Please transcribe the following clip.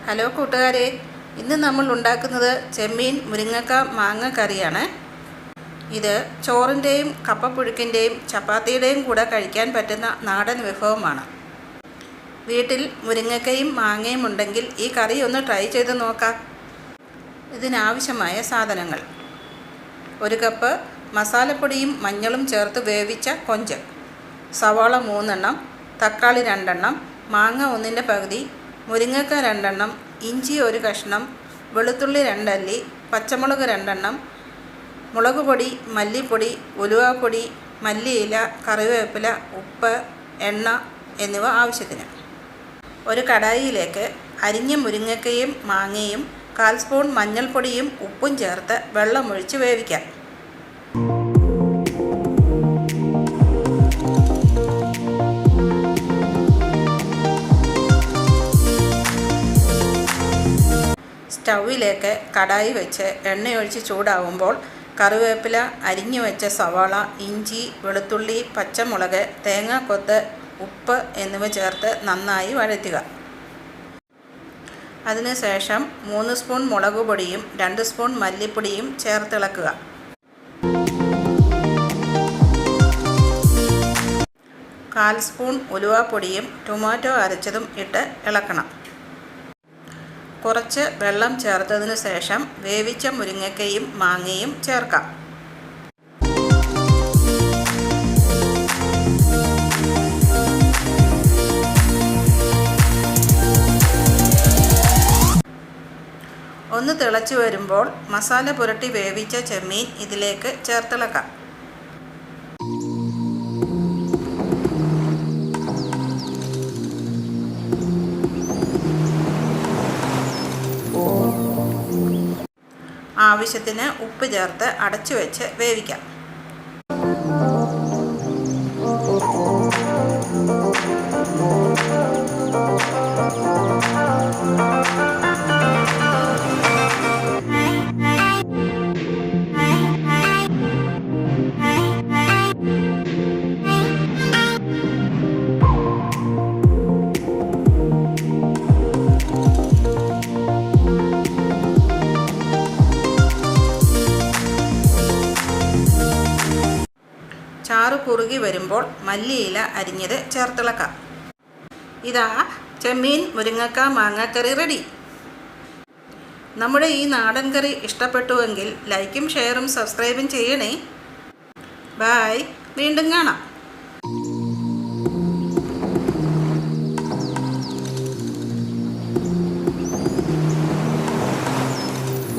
Hello കൂട്ടുകാരെ, ഇന്ന് നമ്മൾ ഉണ്ടാക്കുന്നത് ചെമ്മീൻ മുരിങ്ങക്ക മാങ്ങ കറിയാണ്. ഇത് ചോറിൻ്റെയും കപ്പപ്പുഴുക്കിൻ്റെയും ചപ്പാത്തിയുടെയും കൂടെ കഴിക്കാൻ പറ്റുന്ന നാടൻ വിഭവമാണ്. വീട്ടിൽ മുരിങ്ങക്കയും മാങ്ങയും ഉണ്ടെങ്കിൽ ഈ കറി ഒന്ന് ട്രൈ ചെയ്ത് നോക്കാം. ഇതിനാവശ്യമായ സാധനങ്ങൾ: 1 കപ്പ് മസാലപ്പൊടിയും മഞ്ഞളും ചേർത്ത് വേവിച്ച കൊഞ്ച്, സവാള 3 എണ്ണം, തക്കാളി 2 എണ്ണം, മാങ്ങ 1ൻ്റെ പകുതി, മുരിങ്ങക്ക 2 എണ്ണം, ഇഞ്ചി 1 കഷ്ണം, വെളുത്തുള്ളി 2 അല്ലി, പച്ചമുളക് 2 എണ്ണം, മുളക് പൊടി, മല്ലിപ്പൊടി, ഉലുവാപ്പൊടി, മല്ലിയില, കറിവേപ്പില, ഉപ്പ്, എണ്ണ എന്നിവ ആവശ്യത്തിന്. ഒരു കടായിയിലേക്ക് അരിഞ്ഞ മുരിങ്ങക്കയും മാങ്ങയും 1/4 സ്പൂൺ മഞ്ഞൾപ്പൊടിയും ഉപ്പും ചേർത്ത് വെള്ളമൊഴിച്ച് വേവിക്കാം. സ്റ്റൗവിലേക്ക് കടായി വെച്ച് എണ്ണയൊഴിച്ച് ചൂടാവുമ്പോൾ കറിവേപ്പില, അരിഞ്ഞു വെച്ച സവാള, ഇഞ്ചി, വെളുത്തുള്ളി, പച്ചമുളക്, തേങ്ങാക്കൊത്ത്, ഉപ്പ് എന്നിവ ചേർത്ത് നന്നായി വഴറ്റുക. അതിനുശേഷം 3 സ്പൂൺ മുളക് പൊടിയും 2 സ്പൂൺ മല്ലിപ്പൊടിയും ചേർത്തിളക്കുക. കാൽ സ്പൂൺ ഉലുവാപ്പൊടിയും ടൊമാറ്റോ അരച്ചതും ഇട്ട് ഇളക്കണം. കുറച്ച് വെള്ളം ചേർത്തതിനു ശേഷം വേവിച്ച മുരിങ്ങക്കയും മാങ്ങയും ചേർക്കാം. ഒന്ന് തിളച്ചു വരുമ്പോൾ മസാല പുരട്ടി വേവിച്ച ചെമ്മീൻ ഇതിലേക്ക് ചേർത്തിളക്കാം. ആവശ്യത്തിന് ഉപ്പ് ചേർത്ത് അടച്ചു വെച്ച് വേവിക്കാം. ചാറ് കുറുകി വരുമ്പോൾ മല്ലിയില അരിഞ്ഞത് ചേർത്തിളക്കാം. ഇതാ ചെമ്മീൻ മുരിങ്ങക്ക മാങ്ങാക്കറി റെഡി. നമ്മുടെ ഈ നാടൻ കറി ഇഷ്ടപ്പെട്ടുവെങ്കിൽ ലൈക്കും ഷെയറും സബ്സ്ക്രൈബും ചെയ്യണേ. ബായ്, വീണ്ടും കാണാം.